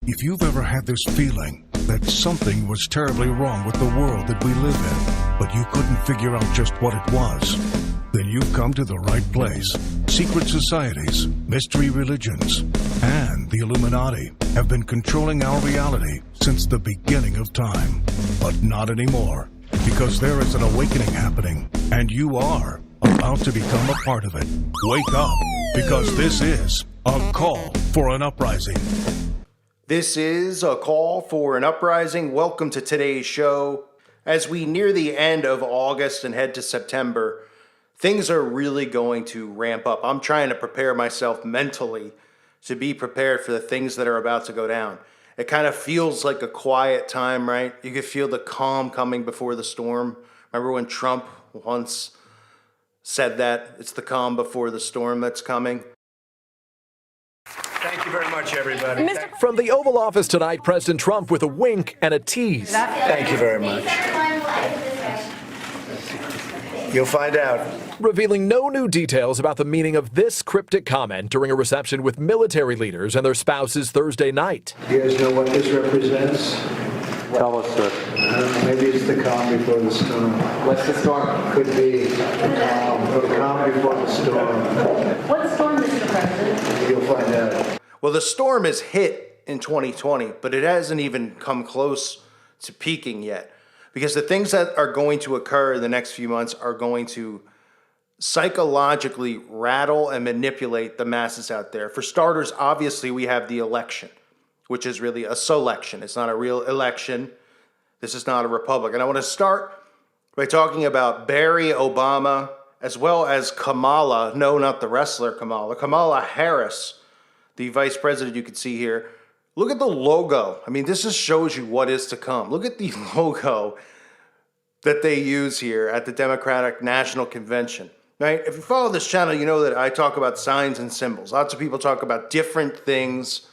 If you've ever had this feeling that something was terribly wrong with the world that we live in, but you couldn't figure out just what it was, then you've come to the right place. Secret societies, mystery religions, and the Illuminati have been controlling our reality since the beginning of time. But not anymore, because there is an awakening happening, and you are about to become a part of it. Wake up, because this is a call for an uprising. This is a call for an uprising. Welcome to today's show. As we near the end of August and head to September, things are really going to ramp up. I'm trying to prepare myself mentally to be prepared for the things that are about to go down. It kind of feels like a quiet time, right? You can feel the calm coming before the storm. Remember when Trump once said that? It's the calm before the storm that's coming. Thank you very much, everybody. From the Oval Office tonight, President Trump with a wink and a tease. Thank you very much. You'll find out. Revealing no new details about the meaning of this cryptic comment during a reception with military leaders and their spouses Thursday night. You guys know what this represents? Tell us, sir. I don't know, maybe it's the calm before the storm. What's the storm? Could be the calm before the storm. What storm, Mr. President? You'll find out. Well, the storm has hit in 2020, but it hasn't even come close to peaking yet. Because the things that are going to occur in the next few months are going to psychologically rattle and manipulate the masses out there. For starters, obviously, we have the election, which is really a selection. It's not a real election. This is not a republic. And I want to start by talking about Barry Obama as well as Kamala. No, not the wrestler Kamala. Kamala Harris, the vice president you can see here. Look at the logo. I mean, this just shows you what is to come. Look at the logo that they use here at the Democratic National Convention. Right? If you follow this channel, you know that I talk about signs and symbols. Lots of people talk about different things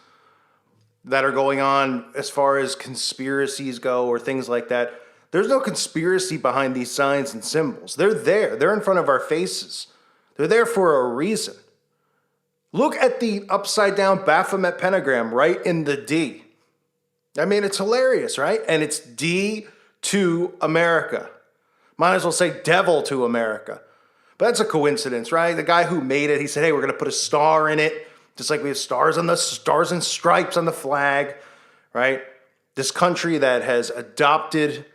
that are going on as far as conspiracies go or things like that. There's no conspiracy behind these signs and symbols. They're there. They're in front of our faces. They're there for a reason. Look at the upside down Baphomet pentagram right in the D. I mean, it's hilarious, right? And it's D to America. Might as well say devil to America. But that's a coincidence, right? The guy who made it, he said, hey, we're going to put a star in it, just like we have stars and stripes on the flag, right? This country that has adopted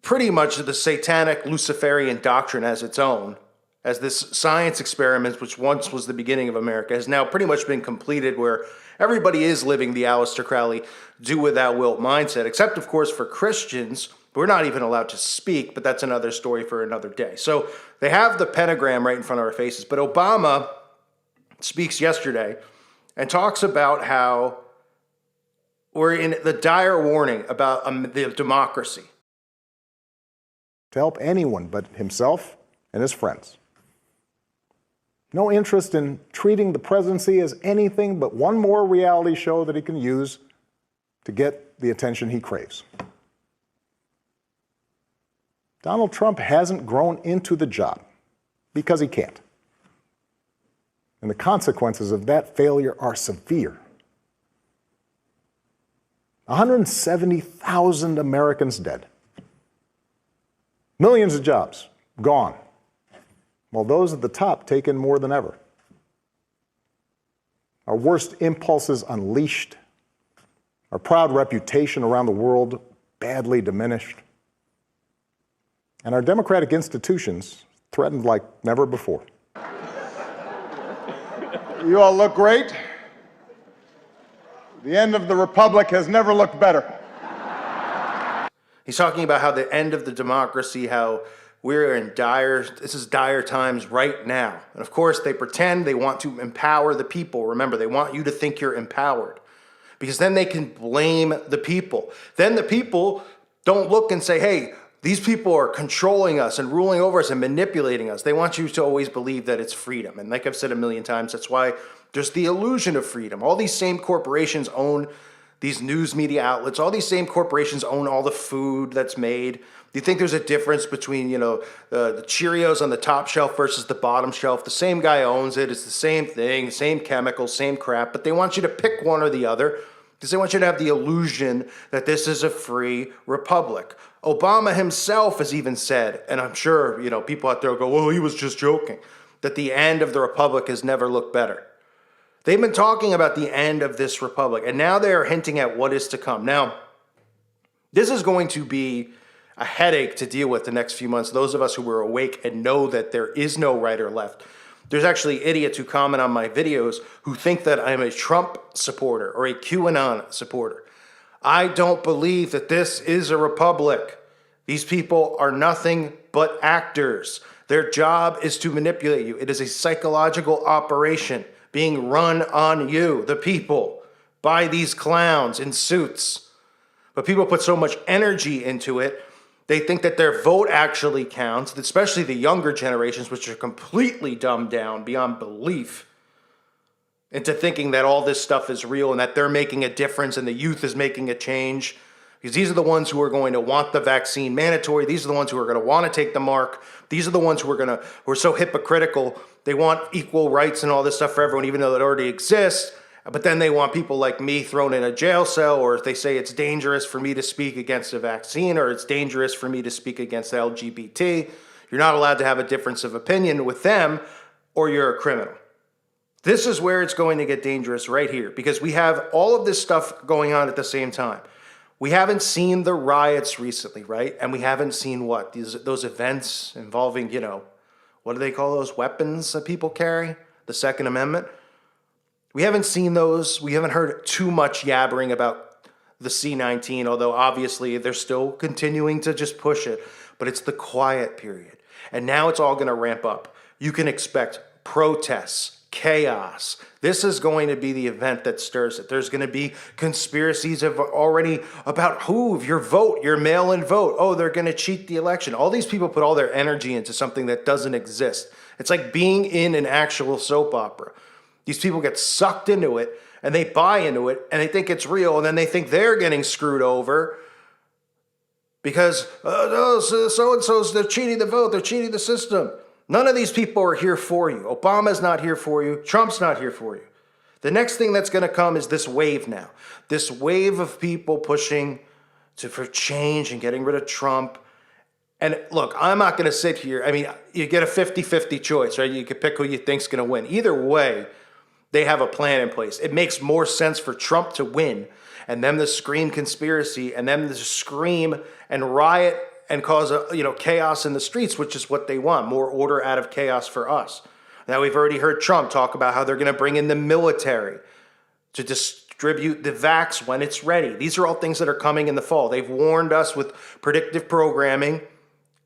pretty much the satanic Luciferian doctrine as its own, as this science experiment, which once was the beginning of America, has now pretty much been completed, where everybody is living the Aleister Crowley do without wilt mindset, except, of course, for Christians. We're not even allowed to speak, but that's another story for another day. So they have the pentagram right in front of our faces. But Obama speaks yesterday and talks about how we're in the dire warning about the democracy. To help anyone but himself and his friends. No interest in treating the presidency as anything but one more reality show that he can use to get the attention he craves. Donald Trump hasn't grown into the job because he can't. And the consequences of that failure are severe. 170,000 Americans dead. Millions of jobs gone, while those at the top take in more than ever. Our worst impulses unleashed, our proud reputation around the world badly diminished, and our democratic institutions threatened like never before. You all look great. The end of the republic has never looked better. He's talking about how the end of the democracy, how we're in this is dire times right now. And of course, they pretend they want to empower the people. Remember, they want you to think you're empowered, because then they can blame the people. Then the people don't look and say, hey, these people are controlling us and ruling over us and manipulating us. They want you to always believe that it's freedom. And like I've said a million times, that's why there's the illusion of freedom. All these same corporations own these news media outlets, all these same corporations own all the food that's made. Do you think there's a difference between, the Cheerios on the top shelf versus the bottom shelf? The same guy owns it. It's the same thing, same chemicals, same crap, but they want you to pick one or the other because they want you to have the illusion that this is a free republic. Obama himself has even said, and I'm sure, people out there will go, well, he was just joking, that the end of the republic has never looked better. They've been talking about the end of this republic, and now they are hinting at what is to come. Now, this is going to be a headache to deal with the next few months. Those of us who were awake and know that there is no right or left. There's actually idiots who comment on my videos who think that I'm a Trump supporter or a QAnon supporter. I don't believe that this is a republic. These people are nothing but actors. Their job is to manipulate you. It is a psychological operation being run on you, the people, by these clowns in suits. But people put so much energy into it, they think that their vote actually counts, especially the younger generations, which are completely dumbed down beyond belief, into thinking that all this stuff is real and that they're making a difference and the youth is making a change. Because these are the ones who are going to want the vaccine mandatory. These are the ones who are going to want to take the mark. These are the ones who are so hypocritical. They want equal rights and all this stuff for everyone, even though it already exists. But then they want people like me thrown in a jail cell, or if they say it's dangerous for me to speak against a vaccine, or it's dangerous for me to speak against LGBT, you're not allowed to have a difference of opinion with them, or you're a criminal. This is where it's going to get dangerous right here, because we have all of this stuff going on at the same time. We haven't seen the riots recently, right? And we haven't seen those events involving, what do they call those weapons that people carry? The Second Amendment. We haven't seen those. We haven't heard too much yabbering about the C-19, although obviously they're still continuing to just push it. But it's the quiet period. And now it's all going to ramp up. You can expect protests, chaos. This is going to be the event that stirs it. There's going to be conspiracies about your vote, your mail-in vote. Oh, they're going to cheat the election. All these people put all their energy into something that doesn't exist. It's like being in an actual soap opera. These people get sucked into it and they buy into it and they think it's real, and then they think they're getting screwed over because so-and-so's, they're cheating the vote, they're cheating the system. None of these people are here for you. Obama's not here for you. Trump's not here for you. The next thing that's going to come is this wave now. This wave of people pushing for change and getting rid of Trump. And look, I'm not going to sit here. I mean, you get a 50-50 choice, right? You can pick who you think's going to win. Either way, they have a plan in place. It makes more sense for Trump to win and them to scream conspiracy and them to scream and riot and cause chaos in the streets, which is what they want, more order out of chaos for us. Now, we've already heard Trump talk about how they're going to bring in the military to distribute the vax when it's ready. These are all things that are coming in the fall. They've warned us with predictive programming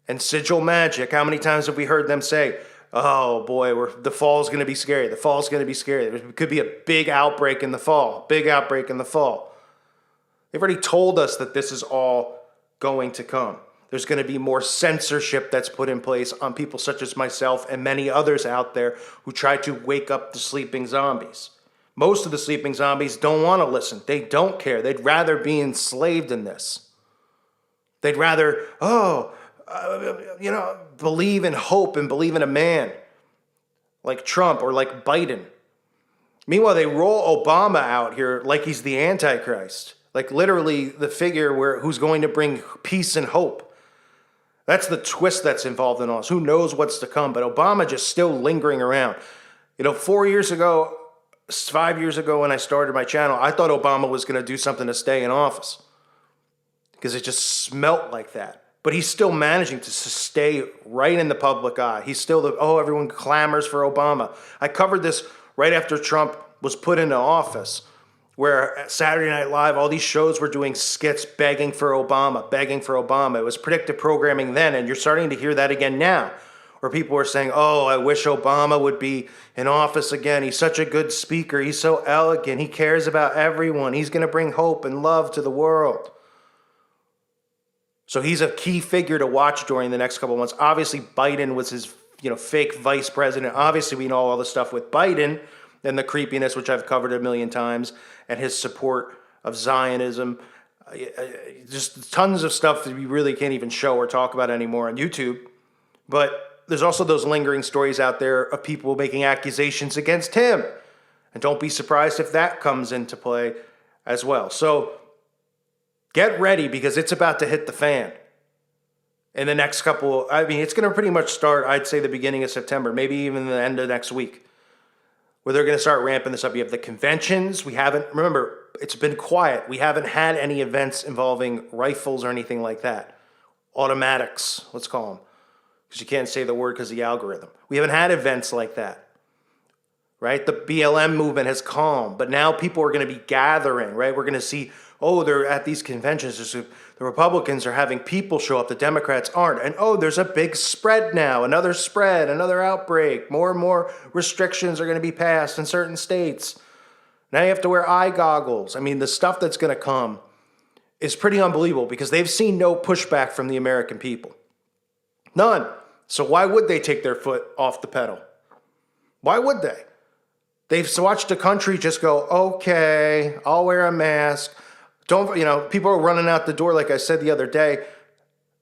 and sigil magic. How many times have we heard them say, oh boy, the fall's going to be scary. The fall's going to be scary. There could be a big outbreak in the fall. Big outbreak in the fall. They've already told us that this is all going to come. There's going to be more censorship that's put in place on people such as myself and many others out there who try to wake up the sleeping zombies. Most of the sleeping zombies don't want to listen. They don't care. They'd rather be enslaved in this. They'd rather, believe in hope and believe in a man like Trump or like Biden. Meanwhile, they roll Obama out here like he's the Antichrist, like literally the figure who's going to bring peace and hope. That's the twist that's involved in all this. Who knows what's to come? But Obama just still lingering around. 5 years ago when I started my channel, I thought Obama was going to do something to stay in office because it just smelt like that. But he's still managing to stay right in the public eye. He's still everyone clamors for Obama. I covered this right after Trump was put into office, where at Saturday Night Live, all these shows were doing skits begging for Obama, begging for Obama. It was predictive programming then, and you're starting to hear that again now, where people are saying, oh, I wish Obama would be in office again. He's such a good speaker. He's so elegant. He cares about everyone. He's going to bring hope and love to the world. So he's a key figure to watch during the next couple of months. Obviously, Biden was his fake vice president. Obviously, we know all the stuff with Biden and the creepiness, which I've covered a million times, and his support of Zionism, just tons of stuff that we really can't even show or talk about anymore on YouTube. But there's also those lingering stories out there of people making accusations against him. And don't be surprised if that comes into play as well. So get ready, because it's about to hit the fan in the next couple. I mean, it's going to pretty much start, I'd say, the beginning of September, maybe even the end of next week, where they're going to start ramping this up. You have the conventions. Remember, it's been quiet. We haven't had any events involving rifles or anything like that. Automatics, let's call them, because you can't say the word because of the algorithm. We haven't had events like that, right? The BLM movement has calmed, but now people are going to be gathering, right? We're going to see, oh, they're at these conventions. The Republicans are having people show up. The Democrats aren't. And, oh, there's a big spread now, another spread, another outbreak. More and more restrictions are going to be passed in certain states. Now you have to wear eye goggles. I mean, the stuff that's going to come is pretty unbelievable, because they've seen no pushback from the American people. None. So why would they take their foot off the pedal? Why would they? They've watched the country just go, okay, I'll wear a mask. People are running out the door, like I said the other day.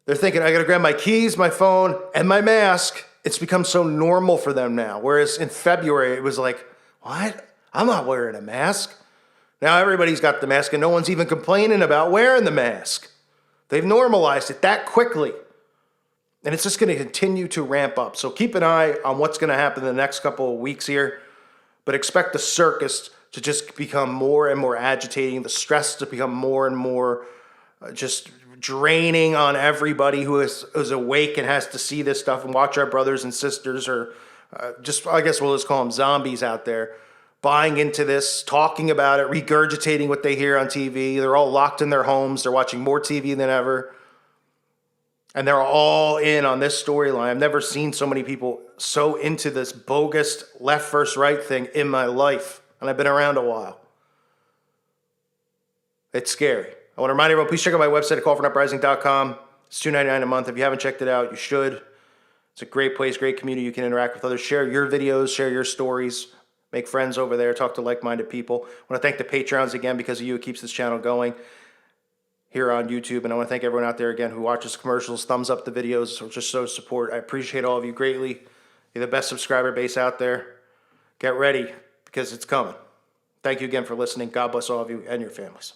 They're thinking, I got to grab my keys, my phone, and my mask. It's become so normal for them now. Whereas in February, it was like, what? I'm not wearing a mask. Now everybody's got the mask, and no one's even complaining about wearing the mask. They've normalized it that quickly. And it's just going to continue to ramp up. So keep an eye on what's going to happen in the next couple of weeks here. But expect the circus to just become more and more agitating, the stress to become more and more just draining on everybody who is awake and has to see this stuff and watch our brothers and sisters, or I guess we'll just call them zombies out there, buying into this, talking about it, regurgitating what they hear on TV. They're all locked in their homes. They're watching more TV than ever. And they're all in on this storyline. I've never seen so many people so into this bogus left versus right thing in my life. And I've been around a while. It's scary. I want to remind everyone, please check out my website at callfornuprising.com. It's $2.99 a month. If you haven't checked it out, you should. It's a great place, great community. You can interact with others, share your videos, share your stories, make friends over there, talk to like-minded people. I want to thank the Patreons again. Because of you, it keeps this channel going here on YouTube. And I want to thank everyone out there again who watches commercials, thumbs up the videos, or just shows support. I appreciate all of you greatly. You're the best subscriber base out there. Get ready, because it's coming. Thank you again for listening. God bless all of you and your families.